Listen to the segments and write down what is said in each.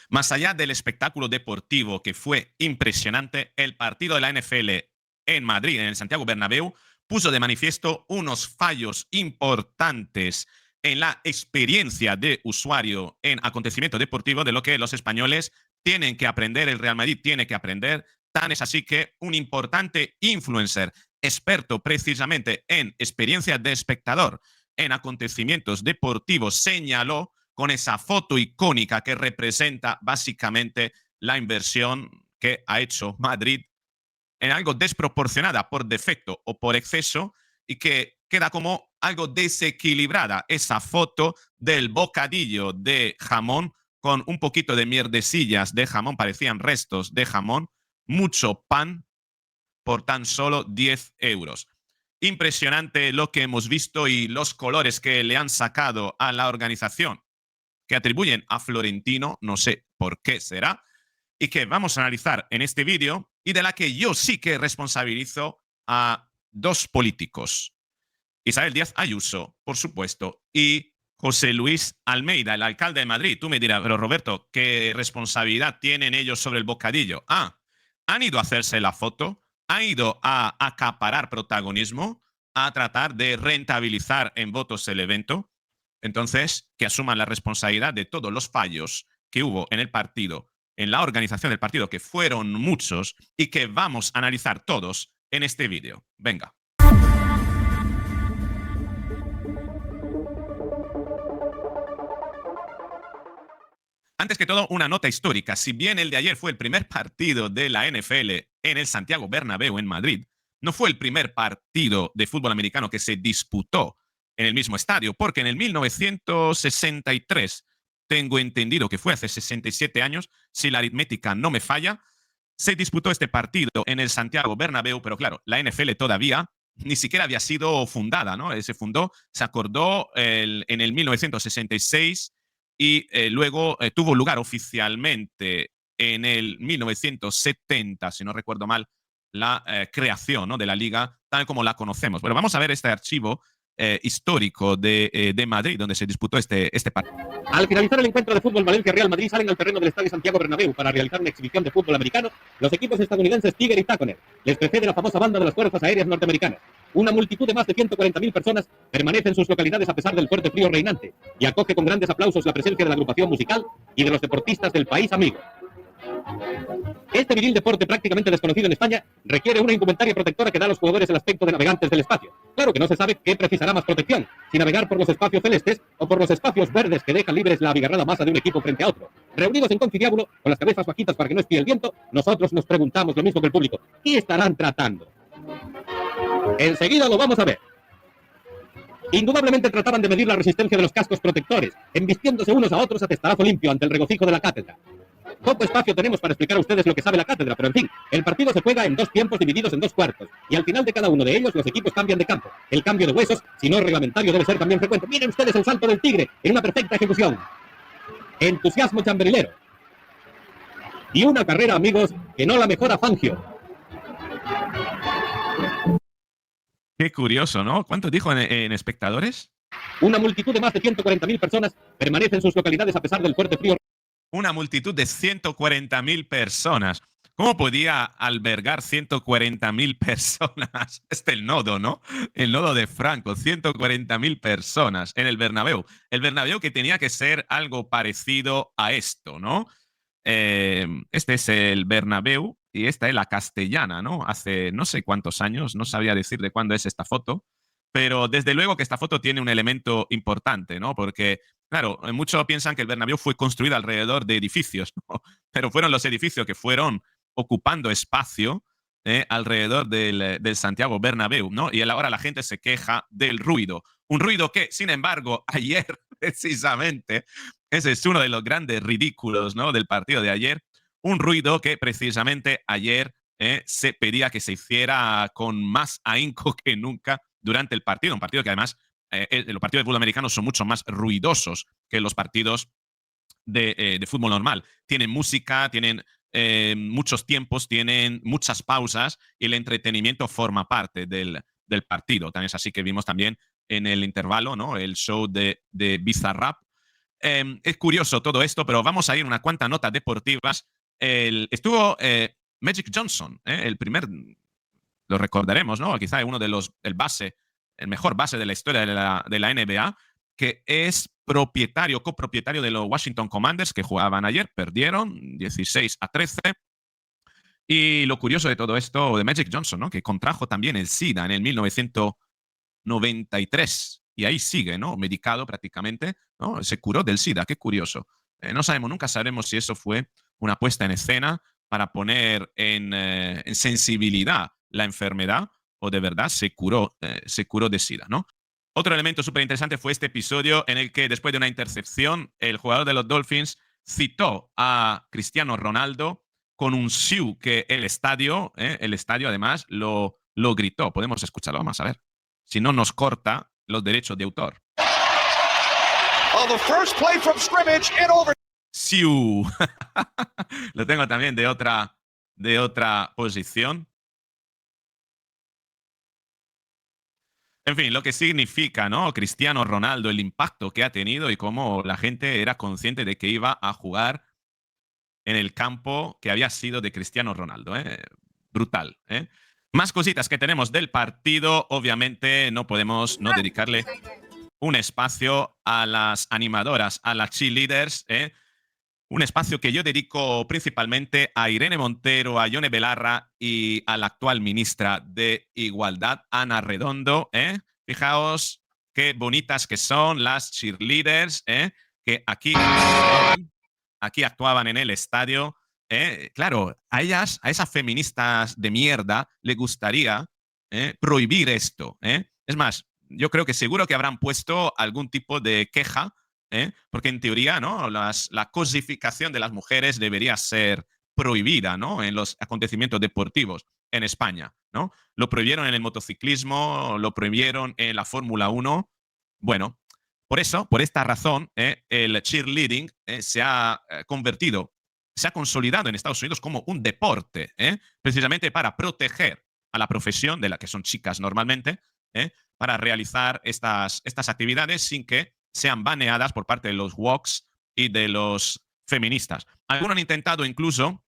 Más allá del espectáculo deportivo que fue impresionante, el partido de la NFL en Madrid, en el Santiago Bernabéu, puso de manifiesto unos fallos importantes en la experiencia de usuario en acontecimiento deportivo, de lo que los españoles tienen que aprender, el Real Madrid tiene que aprender. Tan es así que un importante influencer, experto precisamente en experiencia de espectador en acontecimientos deportivos, señaló con esa foto icónica que representa básicamente la inversión que ha hecho Madrid en algo desproporcionada por defecto o por exceso y que queda como algo desequilibrada esa foto del bocadillo de jamón con un poquito de mierdecillas de jamón, parecían restos de jamón, mucho pan por tan solo 10 euros. Impresionante lo que hemos visto y los colores que le han sacado a la organización, que atribuyen a Florentino, no sé por qué será, y que vamos a analizar en este vídeo y de la que yo sí que responsabilizo a dos políticos. Isabel Díaz Ayuso, por supuesto, y José Luis Almeida, el alcalde de Madrid. Tú me dirás, pero Roberto, ¿qué responsabilidad tienen ellos sobre el bocadillo? Han ido a hacerse la foto, han ido a acaparar protagonismo, a tratar de rentabilizar en votos el evento. Entonces, que asuman la responsabilidad de todos los fallos que hubo en el partido, en la organización del partido, que fueron muchos y que vamos a analizar todos en este vídeo. Venga. Antes que todo, una nota histórica. Si bien el de ayer fue el primer partido de la NFL en el Santiago Bernabéu, en Madrid, no fue el primer partido de fútbol americano que se disputó en el mismo estadio, porque en el 1963, tengo entendido que fue hace 67 años, si la aritmética no me falla, se disputó este partido en el Santiago Bernabéu, pero claro, la NFL todavía ni siquiera había sido fundada, ¿no? Se fundó, se acordó en el 1966 y luego tuvo lugar oficialmente en el 1970, si no recuerdo mal, la creación, ¿no?, de la liga tal como la conocemos. Pero vamos a ver este archivo histórico de Madrid, donde se disputó este partido. Al finalizar el encuentro de fútbol Valencia-Real Madrid salen al terreno del Estadio Santiago Bernabéu para realizar una exhibición de fútbol americano los equipos estadounidenses Tiger y Taconer. Les precede la famosa banda de las Fuerzas Aéreas Norteamericanas. Una multitud de más de 140.000 personas permanece en sus localidades a pesar del fuerte frío reinante y acoge con grandes aplausos la presencia de la agrupación musical y de los deportistas del país amigo. Este viril deporte prácticamente desconocido en España requiere una indumentaria protectora que da a los jugadores el aspecto de navegantes del espacio. Claro que no se sabe qué precisará más protección, si navegar por los espacios celestes o por los espacios verdes que dejan libres la abigarrada masa de un equipo frente a otro. Reunidos en conciliábulo, con las cabezas bajitas para que no espíe el viento, nosotros nos preguntamos lo mismo que el público. ¿Qué estarán tratando? Enseguida lo vamos a ver. Indudablemente trataban de medir la resistencia de los cascos protectores, embistiéndose unos a otros a testarazo limpio ante el regocijo de la cátedra. Poco espacio tenemos para explicar a ustedes lo que sabe la cátedra, pero en fin, el partido se juega en dos tiempos divididos en dos cuartos, y al final de cada uno de ellos los equipos cambian de campo. El cambio de huesos, si no es reglamentario, debe ser también frecuente. Miren ustedes el salto del tigre, en una perfecta ejecución. Entusiasmo chamberilero. Y una carrera, amigos, que no la mejora Fangio. Qué curioso, ¿no? ¿Cuánto dijo en espectadores? Una multitud de más de 140.000 personas permanece en sus localidades a pesar del fuerte frío. Una multitud de 140.000 personas. ¿Cómo podía albergar 140.000 personas? El nodo, ¿no? El nodo de Franco, 140.000 personas en el Bernabéu. El Bernabéu que tenía que ser algo parecido a esto, ¿no? Este es el Bernabéu y esta es la Castellana, ¿no? Hace no sé cuántos años, no sabía decir de cuándo es esta foto, pero desde luego que esta foto tiene un elemento importante, ¿no? Porque claro, muchos piensan que el Bernabéu fue construido alrededor de edificios, ¿no? Pero fueron los edificios que fueron ocupando espacio alrededor del Santiago Bernabéu, ¿no? Y ahora la gente se queja del ruido. Un ruido que, sin embargo, ayer precisamente, ese es uno de los grandes ridículos, ¿no?, del partido de ayer, un ruido que precisamente ayer se pedía que se hiciera con más ahínco que nunca durante el partido, un partido que además los partidos de fútbol americano son mucho más ruidosos que los partidos de fútbol normal. Tienen música, tienen muchos tiempos, tienen muchas pausas y el entretenimiento forma parte del partido. También es así que vimos también en el intervalo, ¿no?, el show de Bizarrap, Es curioso todo esto, pero vamos a ir a unas cuantas notas deportivas. Estuvo Magic Johnson, el primer, lo recordaremos, ¿no? Quizá uno de los, el mejor base de la historia de la NBA, que es propietario, copropietario de los Washington Commanders, que jugaban ayer, perdieron 16-13. Y lo curioso de todo esto de Magic Johnson, ¿no? Que contrajo también el SIDA en el 1993 y ahí sigue, ¿no? Medicado prácticamente, ¿no? Se curó del SIDA, qué curioso. No sabemos, nunca sabremos si eso fue una puesta en escena para poner en sensibilidad la enfermedad o de verdad se curó de SIDA, ¿no? Otro elemento súper interesante fue este episodio en el que después de una intercepción, el jugador de los Dolphins citó a Cristiano Ronaldo con un siu que el estadio además lo gritó. Podemos escucharlo, vamos a ver. Si no nos corta los derechos de autor. The first play from scrimmage in over. Siu. Lo tengo también de otra posición. En fin, lo que significa, ¿no? Cristiano Ronaldo, el impacto que ha tenido y cómo la gente era consciente de que iba a jugar en el campo que había sido de Cristiano Ronaldo. Brutal. Más cositas que tenemos del partido. Obviamente no podemos no dedicarle un espacio a las animadoras, a las cheerleaders. Un espacio que yo dedico principalmente a Irene Montero, a Yone Belarra y a la actual ministra de Igualdad, Ana Redondo. Fijaos qué bonitas que son las cheerleaders, que aquí actuaban en el estadio. Claro, a ellas, a esas feministas de mierda, les gustaría prohibir esto. Es más, yo creo que seguro que habrán puesto algún tipo de queja, porque en teoría, ¿no? La cosificación de las mujeres debería ser prohibida, ¿no? En los acontecimientos deportivos en España, ¿no? Lo prohibieron en el motociclismo, lo prohibieron en la Fórmula 1. Bueno, por eso, por esta razón, el cheerleading se ha convertido, se ha consolidado en Estados Unidos como un deporte, precisamente para proteger a la profesión de la que son chicas normalmente, para realizar estas actividades sin que sean baneadas por parte de los woks y de los feministas. Algunos han intentado incluso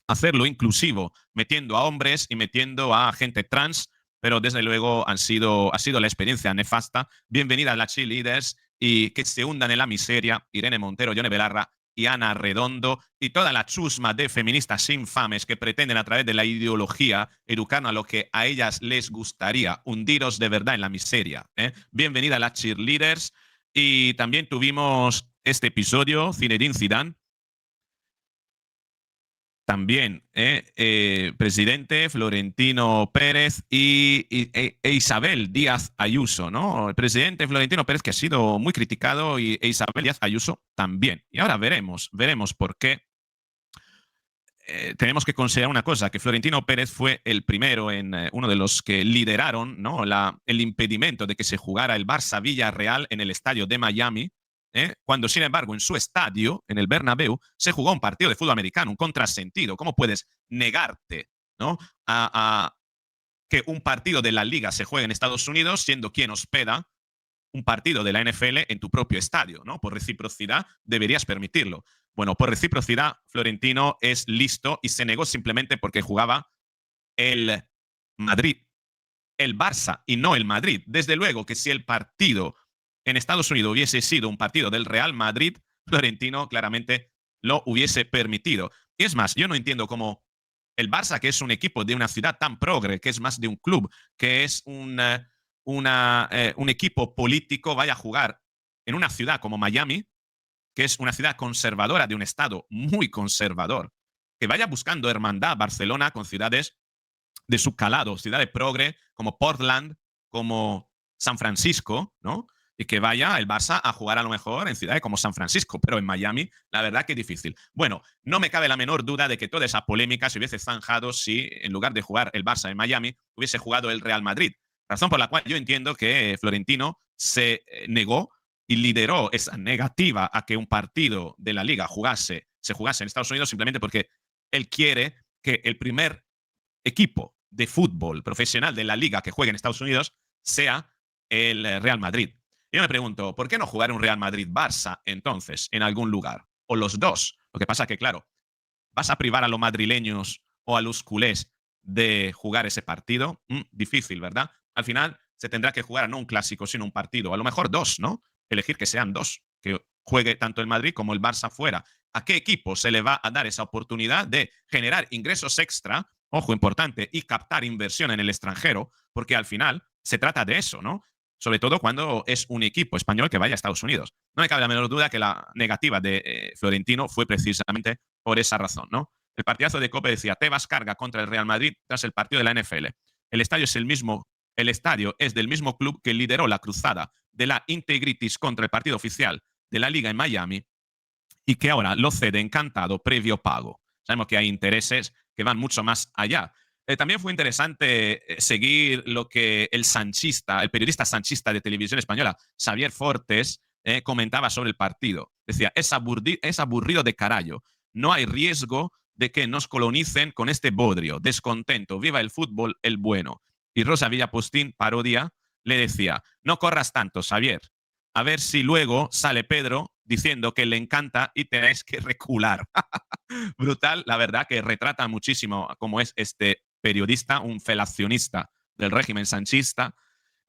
hacerlo inclusivo, metiendo a hombres y metiendo a gente trans, pero desde luego ha sido la experiencia nefasta. Bienvenida a las cheerleaders y que se hundan en la miseria Irene Montero, Yone Belarra y Ana Redondo y toda la chusma de feministas infames que pretenden a través de la ideología educar a lo que a ellas les gustaría, hundiros de verdad en la miseria. Bienvenida a las cheerleaders. Y también tuvimos este episodio, Zinedine Zidane, también presidente Florentino Pérez e Isabel Díaz Ayuso, ¿no? El presidente Florentino Pérez que ha sido muy criticado e Isabel Díaz Ayuso también. Y ahora veremos por qué. Tenemos que considerar una cosa, que Florentino Pérez fue el primero uno de los que lideraron, ¿no? el impedimento de que se jugara el Barça Villarreal en el estadio de Miami, cuando sin embargo en su estadio, en el Bernabéu, se jugó un partido de fútbol americano, un contrasentido. ¿Cómo puedes negarte, ¿no? a que un partido de la Liga se juegue en Estados Unidos siendo quien hospeda un partido de la NFL en tu propio estadio, ¿no? Por reciprocidad deberías permitirlo. Bueno, por reciprocidad, Florentino es listo y se negó simplemente porque jugaba el Madrid, el Barça y no el Madrid. Desde luego que si el partido en Estados Unidos hubiese sido un partido del Real Madrid, Florentino claramente lo hubiese permitido. Y es más, yo no entiendo cómo el Barça, que es un equipo de una ciudad tan progre, que es más de un club, que es un equipo político, vaya a jugar en una ciudad como Miami, que es una ciudad conservadora, de un estado muy conservador, que vaya buscando hermandad Barcelona con ciudades de su calado, ciudades progre como Portland, como San Francisco, ¿no? Y que vaya el Barça a jugar a lo mejor en ciudades como San Francisco, pero en Miami, la verdad que es difícil. Bueno, no me cabe la menor duda de que toda esa polémica se hubiese zanjado si, en lugar de jugar el Barça en Miami, hubiese jugado el Real Madrid. Razón por la cual yo entiendo que Florentino se negó y lideró esa negativa a que un partido de la Liga se jugase en Estados Unidos simplemente porque él quiere que el primer equipo de fútbol profesional de la Liga que juegue en Estados Unidos sea el Real Madrid. Yo me pregunto, ¿por qué no jugar un Real Madrid-Barça entonces en algún lugar? O los dos. Lo que pasa que, claro, ¿vas a privar a los madrileños o a los culés de jugar ese partido? Difícil, ¿verdad? Al final se tendrá que jugar no un clásico, sino un partido. A lo mejor dos, ¿no? Elegir que sean dos. Que juegue tanto el Madrid como el Barça fuera. ¿A qué equipo se le va a dar esa oportunidad de generar ingresos extra, ojo importante, y captar inversión en el extranjero? Porque al final se trata de eso, ¿no? Sobre todo cuando es un equipo español que vaya a Estados Unidos. No me cabe la menor duda que la negativa de Florentino fue precisamente por esa razón, ¿no? El partidazo de Cope decía, Tebas carga contra el Real Madrid tras el partido de la NFL. El estadio es del mismo club que lideró la cruzada de la Integritis contra el partido oficial de la Liga en Miami y que ahora lo cede encantado previo pago. Sabemos que hay intereses que van mucho más allá. También fue interesante seguir lo que el periodista sanchista de televisión española, Xavier Fortes, comentaba sobre el partido. Decía, es aburrido de carallo. No hay riesgo de que nos colonicen con este bodrio. Descontento. Viva el fútbol, el bueno. Y Rosa Villapostín, parodia, le decía, no corras tanto, Xavier. A ver si luego sale Pedro diciendo que le encanta y tenéis que recular. Brutal, la verdad, que retrata muchísimo cómo es este periodista, un felacionista del régimen sanchista.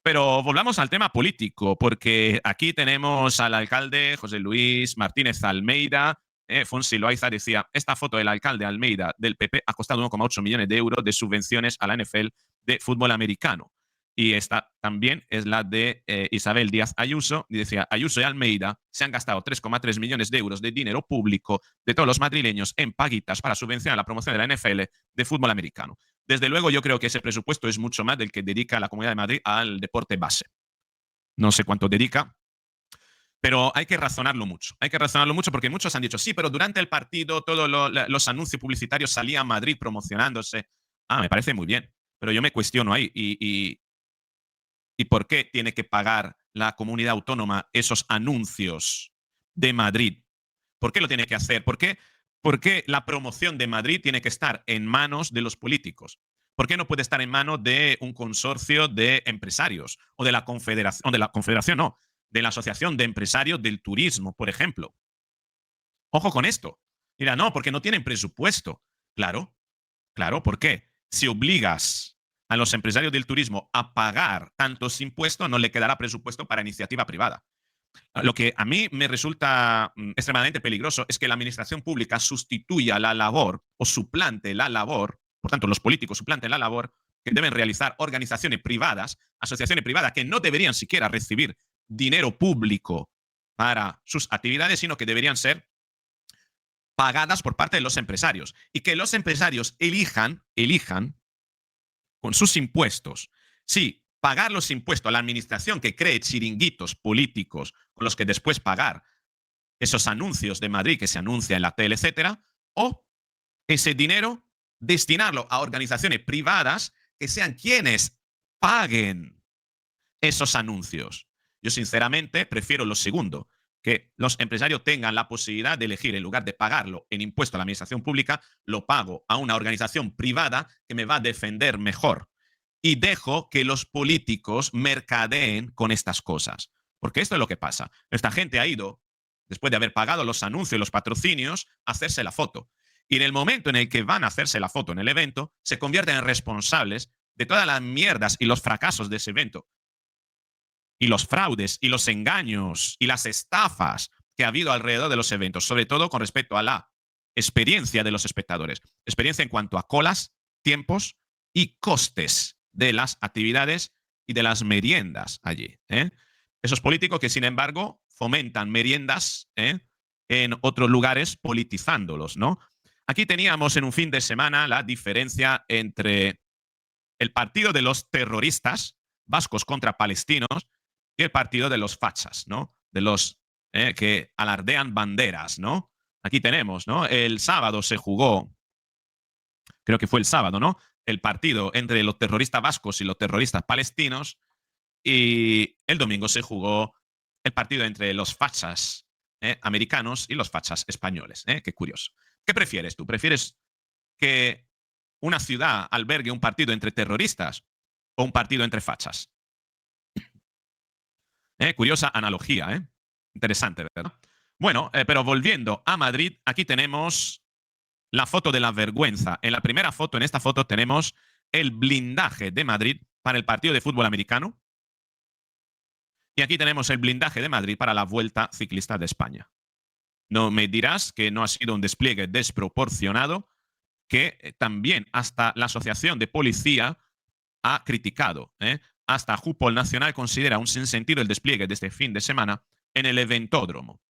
Pero volvamos al tema político, porque aquí tenemos al alcalde José Luis Martínez Almeida. Fonsi Loaiza decía, esta foto del alcalde Almeida del PP ha costado 1,8 millones de euros de subvenciones a la NFL de fútbol americano. Y esta también es la de Isabel Díaz Ayuso. Y decía, Ayuso y Almeida se han gastado 3,3 millones de euros de dinero público de todos los madrileños en paguitas para subvencionar la promoción de la NFL de fútbol americano. Desde luego, yo creo que ese presupuesto es mucho más del que dedica la Comunidad de Madrid al deporte base. No sé cuánto dedica, pero hay que razonarlo mucho. Hay que razonarlo mucho porque muchos han dicho, sí, pero durante el partido todos los anuncios publicitarios salían Madrid promocionándose. Me parece muy bien, pero yo me cuestiono ahí. ¿Y por qué tiene que pagar la comunidad autónoma esos anuncios de Madrid? ¿Por qué lo tiene que hacer? ¿Por qué la promoción de Madrid tiene que estar en manos de los políticos? ¿Por qué no puede estar en manos de un consorcio de empresarios o de la confederación, no, de la Asociación de Empresarios del Turismo, por ejemplo? Ojo con esto. Mira, no, porque no tienen presupuesto. Claro, claro, ¿por qué? Si obligas a los empresarios del turismo a pagar tantos impuestos, no le quedará presupuesto para iniciativa privada. Lo que a mí me resulta extremadamente peligroso es que la administración pública sustituya la labor o suplante la labor, por tanto, los políticos suplanten la labor que deben realizar organizaciones privadas, asociaciones privadas que no deberían siquiera recibir dinero público para sus actividades, sino que deberían ser pagadas por parte de los empresarios y que los empresarios elijan con sus impuestos. Sí, pagar los impuestos a la administración que cree chiringuitos políticos con los que después pagar esos anuncios de Madrid que se anuncia en la tele, etcétera, o ese dinero destinarlo a organizaciones privadas que sean quienes paguen esos anuncios. Yo sinceramente prefiero lo segundo, que los empresarios tengan la posibilidad de elegir, en lugar de pagarlo en impuesto a la administración pública, lo pago a una organización privada que me va a defender mejor. Y dejo que los políticos mercadeen con estas cosas. Porque esto es lo que pasa. Esta gente ha ido, después de haber pagado los anuncios y los patrocinios, a hacerse la foto. Y en el momento en el que van a hacerse la foto en el evento, se convierten en responsables de todas las mierdas y los fracasos de ese evento. Y los fraudes y los engaños y las estafas que ha habido alrededor de los eventos, sobre todo con respecto a la experiencia de los espectadores. Experiencia en cuanto a colas, tiempos y costes de las actividades y de las meriendas allí. Esos políticos que, sin embargo, fomentan meriendas en otros lugares politizándolos, ¿no? Aquí teníamos en un fin de semana la diferencia entre el partido de los terroristas vascos contra palestinos y el partido de los fachas, ¿no? De los que alardean banderas, ¿no? Aquí tenemos, ¿no? El sábado se jugó, creo que fue el sábado, ¿no? El partido entre los terroristas vascos y los terroristas palestinos, y el domingo se jugó el partido entre los fachas americanos y los fachas españoles. Qué curioso. ¿Qué prefieres tú? ¿Prefieres que una ciudad albergue un partido entre terroristas o un partido entre fachas? Curiosa analogía, ¿eh? Interesante, ¿verdad? Bueno, pero volviendo a Madrid, aquí tenemos la foto de la vergüenza. En la primera foto, en esta foto, tenemos el blindaje de Madrid para el partido de fútbol americano. Y aquí tenemos el blindaje de Madrid para la Vuelta Ciclista de España. No me dirás que no ha sido un despliegue desproporcionado, que también hasta la Asociación de Policía ha criticado. Hasta Jupol Nacional considera un sinsentido el despliegue de este fin de semana en el eventódromo.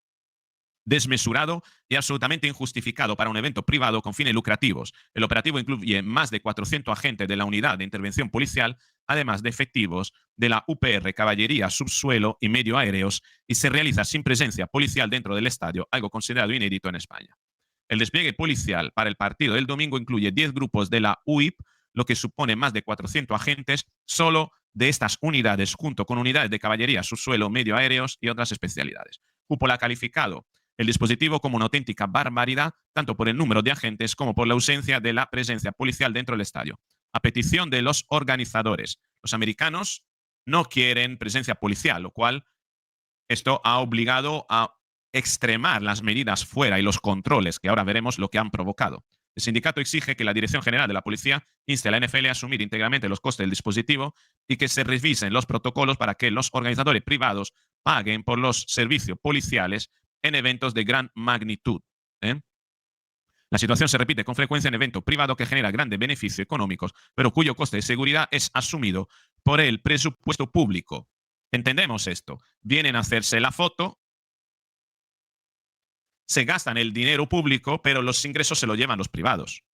Desmesurado y absolutamente injustificado para un evento privado con fines lucrativos. El operativo incluye más de 400 agentes de la Unidad de Intervención Policial, además de efectivos de la UPR, Caballería, Subsuelo y Medio Aéreos, y se realiza sin presencia policial dentro del estadio, algo considerado inédito en España. El despliegue policial para el partido del domingo incluye 10 grupos de la UIP, lo que supone más de 400 agentes solo de estas unidades, junto con unidades de caballería, subsuelo, medio aéreos y otras especialidades. Jupol ha calificado el dispositivo como una auténtica barbaridad, tanto por el número de agentes como por la ausencia de la presencia policial dentro del estadio. A petición de los organizadores, los americanos no quieren presencia policial, lo cual esto ha obligado a extremar las medidas fuera y los controles, que ahora veremos lo que han provocado. El sindicato exige que la Dirección General de la Policía inste a la NFL a asumir íntegramente los costes del dispositivo y que se revisen los protocolos para que los organizadores privados paguen por los servicios policiales en eventos de gran magnitud. La situación se repite con frecuencia en eventos privados que genera grandes beneficios económicos, pero cuyo coste de seguridad es asumido por el presupuesto público. Entendemos esto. Vienen a hacerse la foto, se gastan el dinero público, pero los ingresos se los llevan los privados.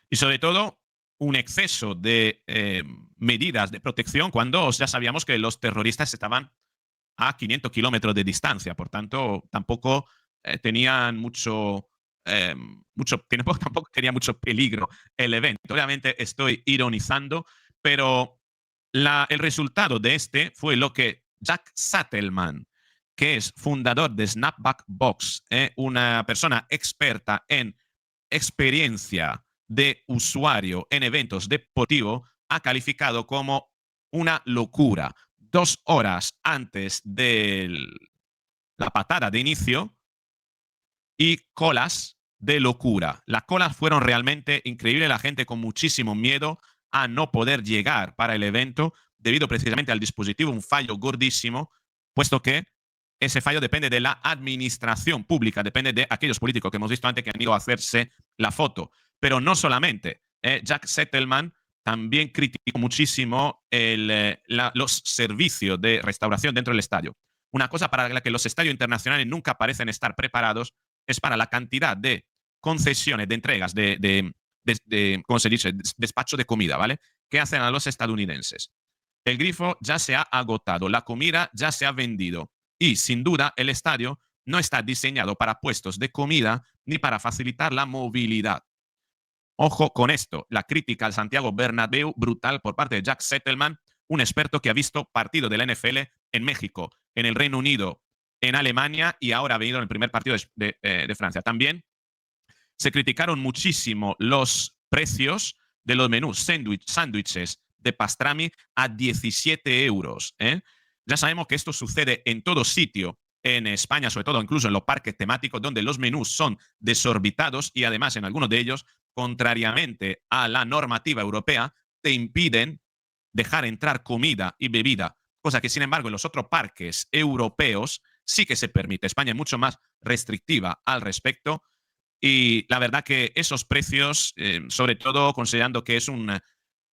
Y sobre todo, un exceso de medidas de protección cuando ya sabíamos que los terroristas estaban a 500 kilómetros de distancia. Por tanto, tampoco tenían tampoco tenía mucho peligro el evento. Obviamente estoy ironizando, pero el resultado de este fue lo que Jack Sattelman, que es fundador de Snapback Box, una persona experta en experiencia de usuario en eventos deportivos, ha calificado como una locura. 2 horas antes de la patada de inicio y colas de locura. Las colas fueron realmente increíbles, la gente con muchísimo miedo a no poder llegar para el evento debido precisamente al dispositivo, un fallo gordísimo, puesto que ese fallo depende de la administración pública, depende de aquellos políticos que hemos visto antes que han ido a hacerse la foto. Pero no solamente. Jack Sattelman también criticó muchísimo los servicios de restauración dentro del estadio. Una cosa para la que los estadios internacionales nunca parecen estar preparados es para la cantidad de concesiones, de entregas, ¿cómo se dice? Despacho de comida, ¿vale? Que hacen a los estadounidenses. El grifo ya se ha agotado, la comida ya se ha vendido y, sin duda, el estadio no está diseñado para puestos de comida ni para facilitar la movilidad. Ojo con esto, la crítica al Santiago Bernabéu brutal por parte de Jack Sattelman, un experto que ha visto partido de la NFL en México, en el Reino Unido, en Alemania y ahora ha venido en el primer partido de Francia. También se criticaron muchísimo los precios de los menús sándwiches de pastrami a 17 euros. Ya sabemos que esto sucede en todo sitio en España, sobre todo incluso en los parques temáticos, donde los menús son desorbitados y además en algunos de ellos, contrariamente a la normativa europea, te impiden dejar entrar comida y bebida, cosa que sin embargo en los otros parques europeos sí que se permite. España es mucho más restrictiva al respecto y la verdad que esos precios, sobre todo considerando que es un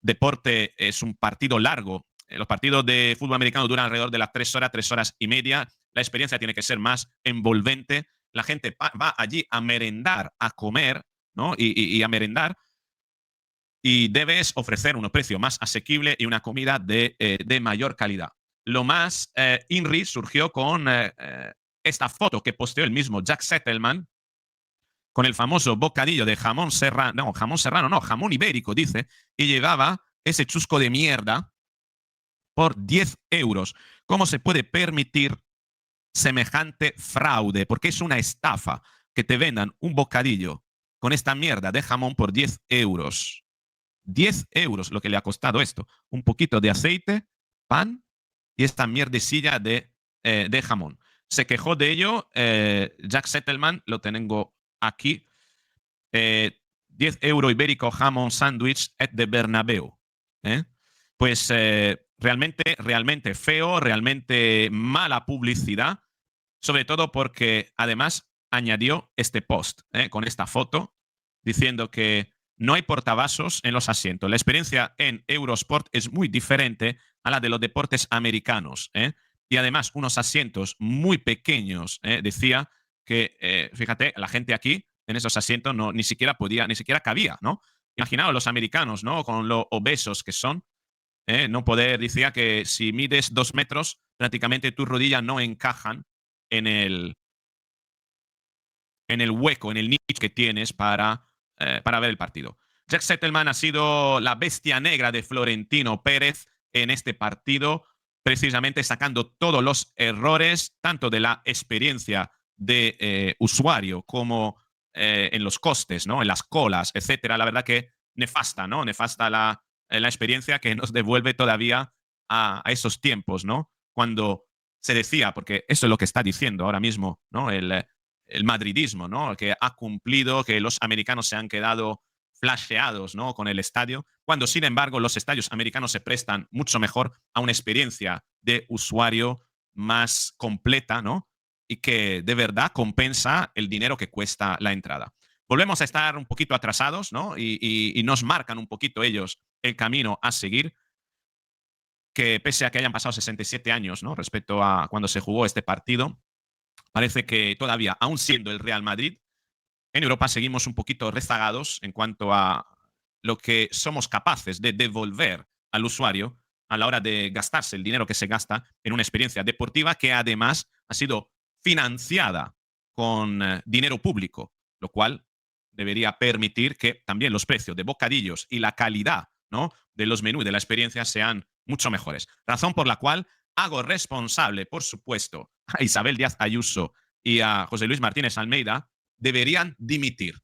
deporte, es un partido largo, los partidos de fútbol americano duran alrededor de las 3 horas y media, la experiencia tiene que ser más envolvente, la gente va allí a merendar, a comer, ¿no? y a merendar, y debes ofrecer un precio más asequible y una comida de mayor calidad. Lo más INRI surgió con esta foto que posteó el mismo Jack Sattelman con el famoso bocadillo de jamón serrano, jamón ibérico, dice, y llevaba ese chusco de mierda por 10 euros. ¿Cómo se puede permitir semejante fraude? Porque es una estafa que te vendan un bocadillo con esta mierda de jamón por 10 euros. 10 euros lo que le ha costado esto. Un poquito de aceite, pan y esta mierdecilla de jamón. Se quejó de ello Jack Settleman, lo tengo aquí. 10 euro ibérico jamón sándwich at the Bernabéu. Pues realmente feo, realmente mala publicidad, sobre todo porque además añadió este post con esta foto diciendo que no hay portavasos en los asientos. La experiencia en Eurosport es muy diferente a la de los deportes americanos. Y además unos asientos muy pequeños. Decía que, fíjate, la gente aquí en esos asientos ni siquiera cabía, ¿no? Imaginaos los americanos, ¿no? Con lo obesos que son. No poder, decía que si mides 2 metros, prácticamente tus rodillas no encajan en el hueco, en el nicho que tienes para ver el partido. Jack Settleman ha sido la bestia negra de Florentino Pérez en este partido, precisamente sacando todos los errores, tanto de la experiencia de usuario como en los costes, ¿no? En las colas, etcétera. La verdad que nefasta, ¿no? Nefasta la experiencia que nos devuelve todavía a esos tiempos, ¿no? Cuando se decía, porque eso es lo que está diciendo ahora mismo, ¿no? El madridismo, ¿no? Que ha cumplido, que los americanos se han quedado flasheados, ¿no? Con el estadio, cuando sin embargo los estadios americanos se prestan mucho mejor a una experiencia de usuario más completa, ¿no? Y que de verdad compensa el dinero que cuesta la entrada. Volvemos a estar un poquito atrasados, ¿no? Y nos marcan un poquito ellos el camino a seguir, que pese a que hayan pasado 67 años, ¿no? Respecto a cuando se jugó este partido, parece que todavía, aún siendo el Real Madrid, en Europa seguimos un poquito rezagados en cuanto a lo que somos capaces de devolver al usuario a la hora de gastarse el dinero que se gasta en una experiencia deportiva que además ha sido financiada con dinero público, lo cual debería permitir que también los precios de bocadillos y la calidad, ¿no? de los menús de la experiencia sean mucho mejores. Razón por la cual hago responsable, por supuesto, a Isabel Díaz Ayuso y a José Luis Martínez Almeida, deberían dimitir.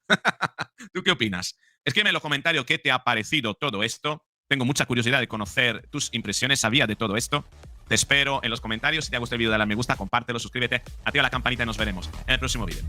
¿Tú qué opinas? Escríbeme en los comentarios qué te ha parecido todo esto. Tengo mucha curiosidad de conocer tus impresiones. ¿Sabías de todo esto? Te espero en los comentarios. Si te ha gustado el vídeo, dale a me gusta, compártelo, suscríbete, activa la campanita y nos veremos en el próximo vídeo.